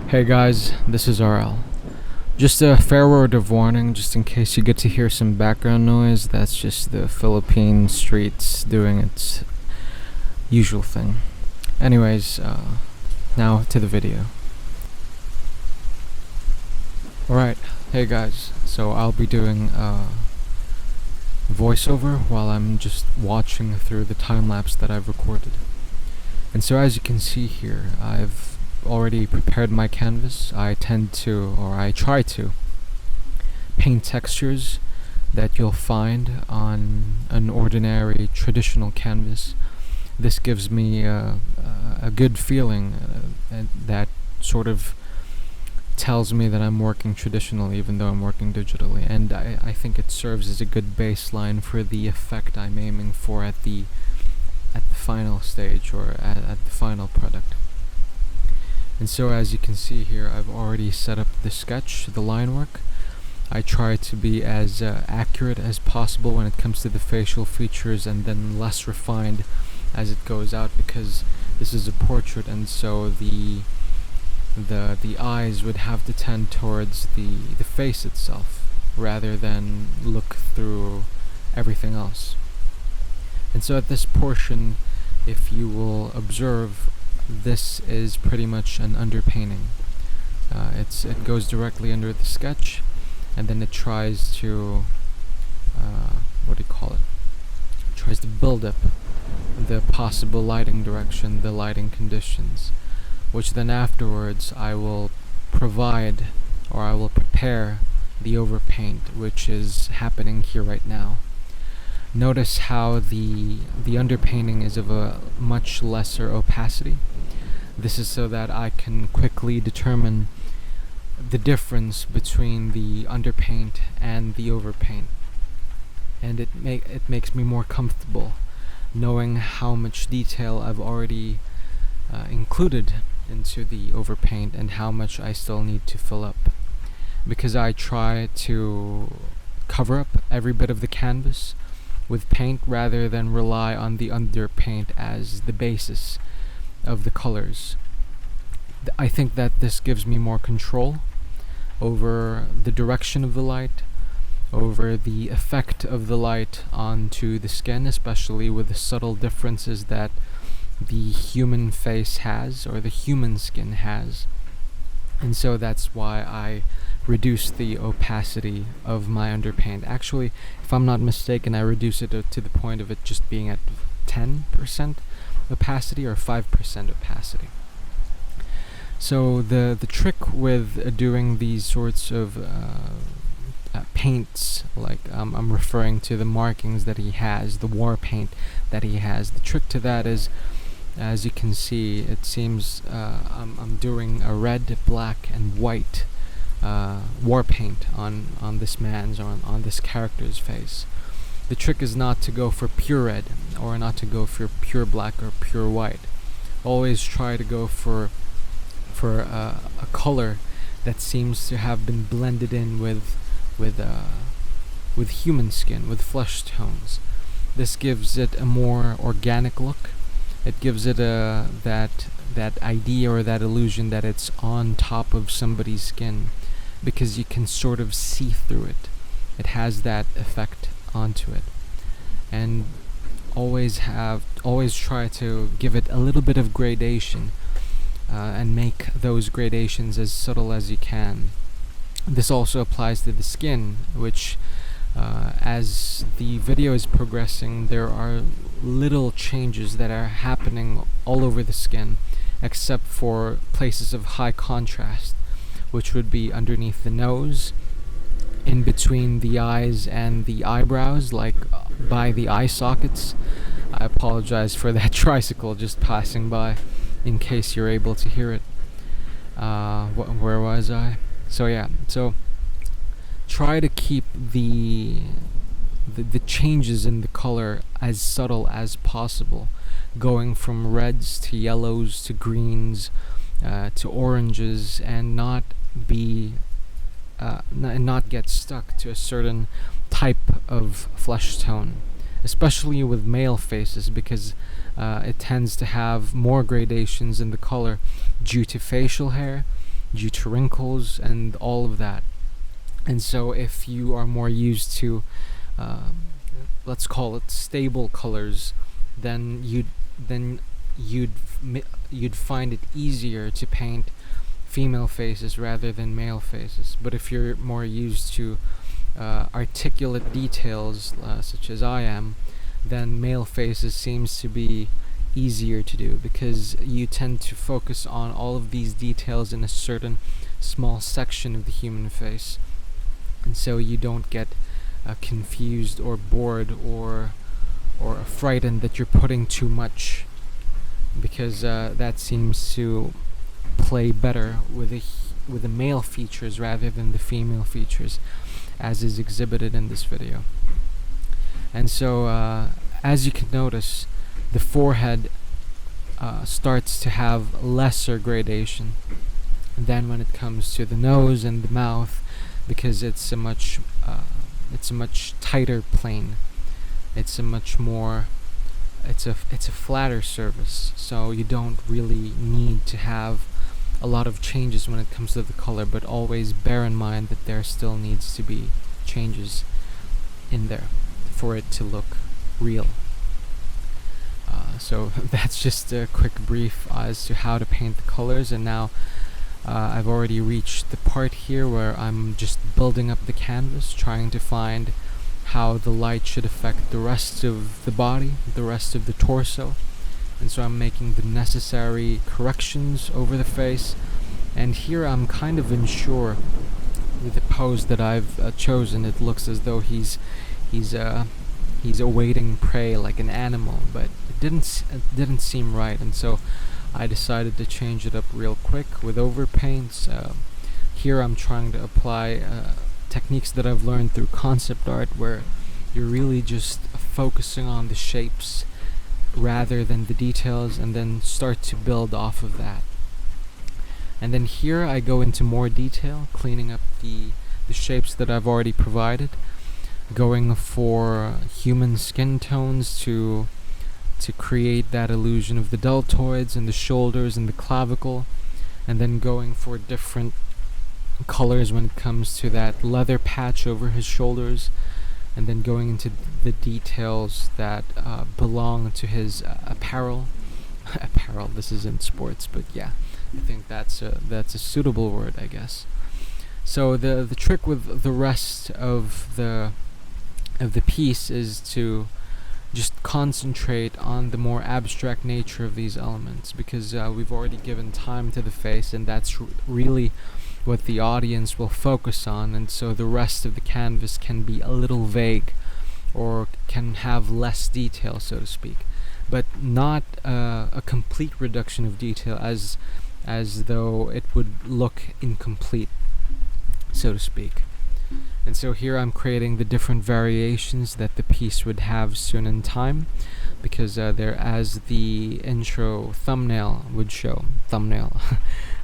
Hey guys, this is RL. Just a fair word of warning, just in case you get to hear some background noise. That's just the Philippine streets doing its usual thing. Anyways, now to the video. Alright, hey guys, so I'll be doing voiceover while I'm just watching through the time lapse that I've recorded. And so as you can see here, I've already prepared my canvas. I try to paint textures that you'll find on an ordinary traditional canvas. This gives me a good feeling that sort of tells me that I'm working traditionally even though I'm working digitally, and I think it serves as a good baseline for the effect I'm aiming for at the final stage, or at the final product. And so as you can see here, I've already set up the sketch, the line work. I try to be as accurate as possible when it comes to the facial features, and then less refined as it goes out, because this is a portrait, and so the eyes would have to tend towards the face itself rather than look through everything else. And so at this portion, if you will observe, this is pretty much an underpainting. It goes directly under the sketch, and then it tries to tries to build up the possible lighting direction, the lighting conditions, which then afterwards I will provide, or I will prepare the overpaint, which is happening here right now. Notice how the underpainting is of a much lesser opacity. This is so that I can quickly determine the difference between the underpaint and the overpaint, and it makes me more comfortable knowing how much detail I've already included into the overpaint and how much I still need to fill up, because I try to cover up every bit of the canvas with paint rather than rely on the underpaint as the basis of the colors. I think that this gives me more control over the direction of the light, over the effect of the light onto the skin, especially with the subtle differences that the human face has, or the human skin has. And so that's why I reduce the opacity of my underpaint. Actually, if I'm not mistaken, I reduce it to the point of it just being at 10% opacity or 5% opacity. So the trick with doing these sorts of paints, like I'm referring to the markings that he has, the war paint that he has, the trick to that is, as you can see, it seems I'm doing a red, black, and white war paint on this man's, or on this character's face. The trick is not to go for pure red, or not to go for pure black or pure white. Always try to go for a color that seems to have been blended in with human skin, with flesh tones. This gives it a more organic look. It gives it that idea, or that illusion, that it's on top of somebody's skin, because you can sort of see through it. It has that effect onto it. And always try to give it a little bit of gradation, and make those gradations as subtle as you can. This also applies to the skin, which as the video is progressing, there are little changes that are happening all over the skin, except for places of high contrast, which would be underneath the nose, in between the eyes and the eyebrows, like by the eye sockets. I apologize for that tricycle just passing by, in case you're able to hear it. Where was I? So try to keep the changes in the color as subtle as possible, going from reds to yellows to greens to oranges, and not get stuck to a certain type of flesh tone, especially with male faces, because it tends to have more gradations in the color due to facial hair, due to wrinkles and all of that. And so if you are more used to let's call it stable colors, then you'd find it easier to paint female faces rather than male faces. But if you're more used to articulate details, such as I am, then male faces seems to be easier to do, because you tend to focus on all of these details in a certain small section of the human face, and so you don't get confused or bored or frightened that you're putting too much, because that seems to play better with the male features rather than the female features, as is exhibited in this video. And so as you can notice, the forehead starts to have lesser gradation than when it comes to the nose and the mouth, because it's a much tighter plane. It's a much more it's a flatter surface, so you don't really need to have a lot of changes when it comes to the color, but always bear in mind that there still needs to be changes in there for it to look real. So that's just a quick brief as to how to paint the colors, and now I've already reached the part here where I'm just building up the canvas, trying to find how the light should affect the rest of the body, the rest of the torso. And so I'm making the necessary corrections over the face, and here I'm kind of unsure with the pose that I've chosen. It looks as though he's awaiting prey like an animal, but it didn't seem right, and so I decided to change it up real quick with overpaints. Here I'm trying to apply techniques that I've learned through concept art, where you're really just focusing on the shapes rather than the details, and then start to build off of that. And then here I go into more detail, cleaning up the shapes that I've already provided, going for human skin tones to create that illusion of the deltoids and the shoulders and the clavicle, and then going for different colors when it comes to that leather patch over his shoulders, and then going into the details that belong to his apparel. Apparel, this isn't sports, but yeah, I think that's a suitable word, I guess. So the trick with the rest of the piece is to just concentrate on the more abstract nature of these elements, because we've already given time to the face, and that's really what the audience will focus on, and so the rest of the canvas can be a little vague or can have less detail, so to speak, but not a complete reduction of detail as though it would look incomplete, so to speak. And so here I'm creating the different variations that the piece would have soon in time, because there, as the intro thumbnail would show,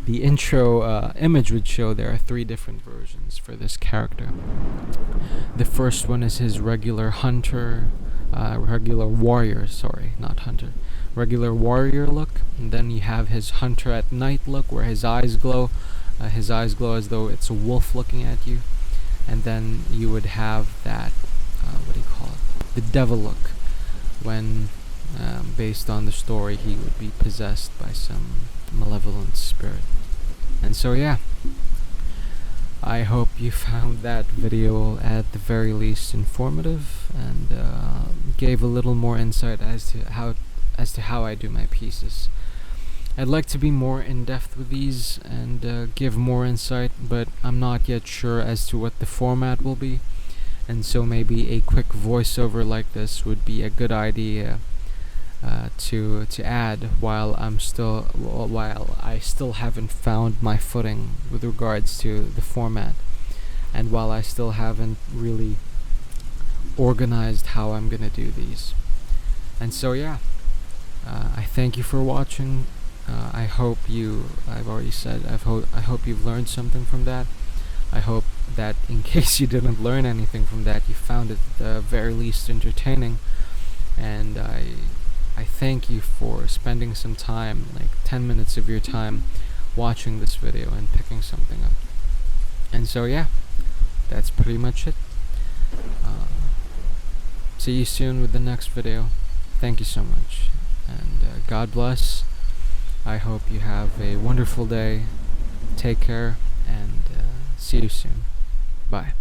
the intro image would show, there are 3 different versions for this character. The first one is his regular regular warrior look, and then you have his hunter at night look, where his eyes glow as though it's a wolf looking at you. And then you would have that, the devil look, when, based on the story, he would be possessed by some malevolent spirit. And so yeah, I hope you found that video at the very least informative, and gave a little more insight as to how I do my pieces. I'd like to be more in-depth with these and give more insight, but I'm not yet sure as to what the format will be, and so maybe a quick voiceover like this would be a good idea to add while I still haven't found my footing with regards to the format, and while I still haven't really organized how I'm gonna do these. And so yeah, I thank you for watching. I hope I hope you've learned something from that. I hope that in case you didn't learn anything from that, you found it at the very least entertaining. And I thank you for spending some time, like 10 minutes of your time, watching this video and picking something up. And so yeah, that's pretty much it. See you soon with the next video. Thank you so much, and God bless. I hope you have a wonderful day. Take care, and see you soon. Bye.